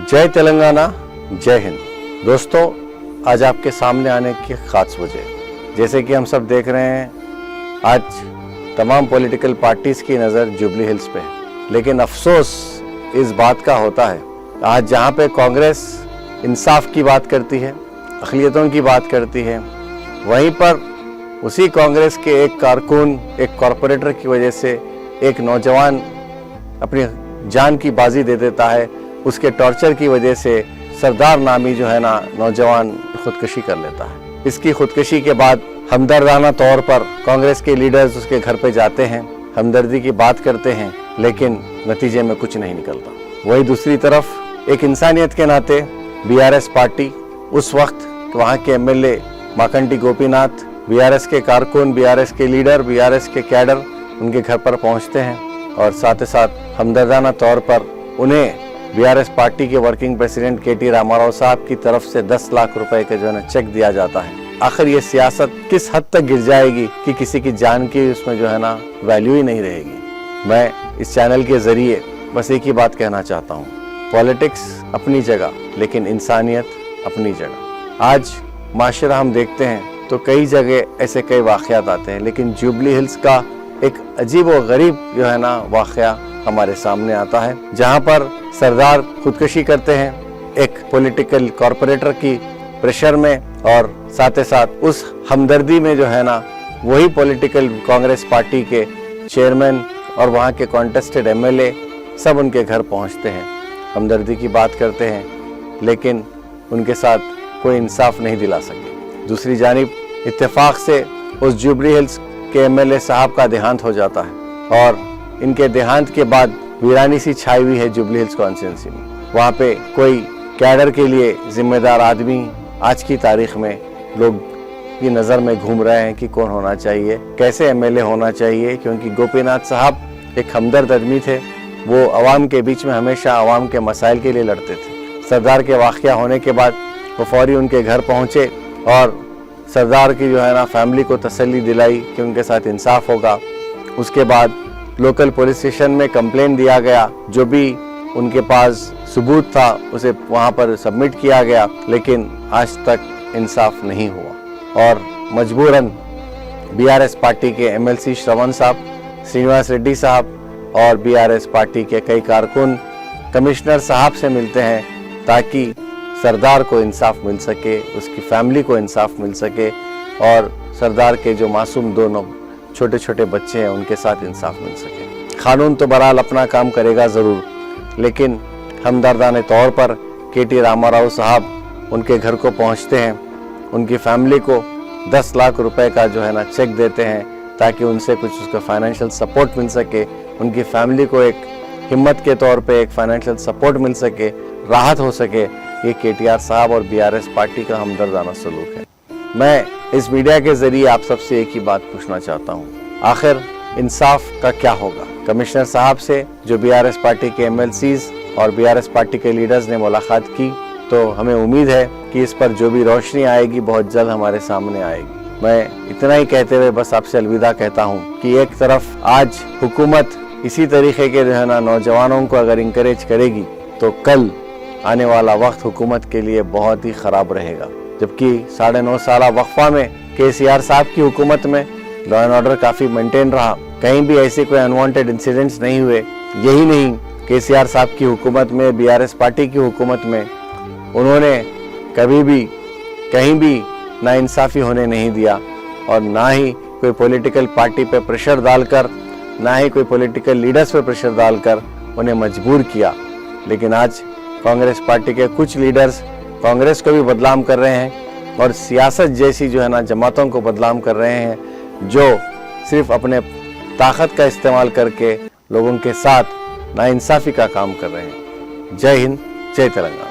जय तेलंगाना, जय हिंद। दोस्तों, आज आपके सामने आने की खास वजह, जैसे कि हम सब देख रहे हैं, आज तमाम पॉलिटिकल पार्टीज़ की नज़र जुबली हिल्स पे है। लेकिन अफसोस इस बात का होता है, आज जहाँ पे कांग्रेस इंसाफ की बात करती है, अक़लियतों की बात करती है, वहीं पर उसी कांग्रेस के एक कारकुन, एक कॉरपोरेटर की वजह से एक नौजवान अपनी जान की बाजी दे देता है। उसके टॉर्चर की वजह से सरदार नामी जो है ना नौजवान खुदकुशी कर लेता है। इसकी खुदकुशी के बाद हमदर्दाना तौर पर कांग्रेस के लीडर्स उसके घर पे जाते हैं, हमदर्दी की बात करते हैं, लेकिन नतीजे में कुछ नहीं निकलता। वही दूसरी तरफ एक इंसानियत के नाते बीआरएस पार्टी, उस वक्त वहाँ के एमएलए माकंटी गोपीनाथ, बीआरएस के कारकुन, बीआरएस के लीडर, बीआरएस के कैडर उनके घर पर पहुँचते हैं और साथ ही साथ हमदर्दाना तौर पर उन्हें बीआरएस पार्टी के वर्किंग प्रेसिडेंट केटी रामाराव साहब की तरफ से 10 लाख रुपए का जो है चेक दिया जाता है। आखिर ये सियासत किस हद तक गिर जाएगी कि किसी की जान की उसमें जो है ना वैल्यू ही नहीं रहेगी। मैं इस चैनल के जरिए बस एक ही बात कहना चाहता हूँ, पॉलिटिक्स अपनी जगह, लेकिन इंसानियत अपनी जगह। आज माशरा हम देखते हैं तो कई जगह ऐसे कई वाक़यात आते हैं, लेकिन जुबली हिल्स का एक अजीब व गरीब जो है ना वाक़या हमारे सामने आता है, जहाँ पर सरदार खुदकुशी करते हैं एक पॉलिटिकल कॉरपोरेटर की प्रेशर में, और साथ ही साथ उस हमदर्दी में जो है ना वही पॉलिटिकल कांग्रेस पार्टी के चेयरमैन और वहाँ के कॉन्टेस्टेड एमएलए सब उनके घर पहुँचते हैं, हमदर्दी की बात करते हैं, लेकिन उनके साथ कोई इंसाफ नहीं दिला सके। दूसरी जानिब इत्तेफाक से उस जुबली हिल्स के एमएलए साहब का देहांत हो जाता है और इनके देहांत के बाद वीरानी सी छाई हुई है जुबली हिल्स कॉन्स्टिट्यूंसी में। वहाँ पे कोई कैडर के लिए जिम्मेदार आदमी आज की तारीख में लोग की नज़र में घूम रहे हैं कि कौन होना चाहिए, कैसे एमएलए होना चाहिए, क्योंकि गोपीनाथ साहब एक हमदर्द आदमी थे। वो अवाम के बीच में हमेशा अवाम के मसाइल के लिए लड़ते थे। सरदार के वाक़या होने के बाद वो फौरी उनके घर पहुँचे और सरदार की जो है ना फैमिली को तसल्ली दिलाई कि उनके साथ इंसाफ होगा। उसके बाद लोकल पुलिस स्टेशन में कंप्लेंट दिया गया, जो भी उनके पास सबूत था उसे वहां पर सबमिट किया गया, लेकिन आज तक इंसाफ नहीं हुआ और मजबूरन बीआरएस पार्टी के एमएलसी श्रवण साहब, श्रीनिवास रेड्डी साहब और बीआरएस पार्टी के कई कारकुन कमिश्नर साहब से मिलते हैं ताकि सरदार को इंसाफ मिल सके, उसकी फैमिली को इंसाफ मिल सके और सरदार के जो मासूम दोनों छोटे छोटे बच्चे हैं उनके साथ इंसाफ मिल सके। कानून तो बहरहाल अपना काम करेगा ज़रूर, लेकिन हमदर्दाने तौर पर केटी रामाराव साहब उनके घर को पहुंचते हैं, उनकी फैमिली को 10 लाख रुपए का जो है ना चेक देते हैं ताकि उनसे कुछ उसका फाइनेंशियल सपोर्ट मिल सके, उनकी फैमिली को एक हिम्मत के तौर पे एक फाइनेंशियल सपोर्ट मिल सके, राहत हो सके। ये केटीआर साहब और बीआरएस पार्टी का हमदर्दाना सलूक है। मैं इस मीडिया के जरिए आप सबसे एक ही बात पूछना चाहता हूँ, आखिर इंसाफ का क्या होगा? कमिश्नर साहब से जो बीआरएस पार्टी के एमएलसीज और बीआरएस पार्टी के लीडर्स ने मुलाकात की, तो हमें उम्मीद है कि इस पर जो भी रोशनी आएगी बहुत जल्द हमारे सामने आएगी। मैं इतना ही कहते हुए बस आपसे अलविदा कहता हूँ कि एक तरफ आज हुकूमत इसी तरीके के जो है ना नौजवानों को अगर इंकरेज करेगी, तो कल आने वाला वक्त हुकूमत के लिए बहुत ही ख़राब रहेगा। जबकि 9.5 साल वक्फा में केसीआर साहब की हुकूमत में लॉ एंड ऑर्डर काफ़ी मेंटेन रहा, कहीं भी ऐसे कोई अनवांटेड इंसिडेंट्स नहीं हुए। यही नहीं, केसीआर साहब की हुकूमत में, बीआरएस पार्टी की हुकूमत में उन्होंने कभी भी कहीं भी नाइंसाफ़ी होने नहीं दिया और ना ही कोई पॉलिटिकल पार्टी पे प्रेशर डालकर, ना ही कोई पॉलिटिकल लीडर्स पे प्रेशर डालकर उन्हें मजबूर किया। लेकिन आज कांग्रेस पार्टी के कुछ लीडर्स कांग्रेस को भी बदनाम कर रहे हैं और सियासत जैसी जो है ना जमातों को बदनाम कर रहे हैं, जो सिर्फ अपने ताकत का इस्तेमाल करके लोगों के साथ नाइंसाफ़ी का काम कर रहे हैं। जय हिंद, जय तेलंगाना।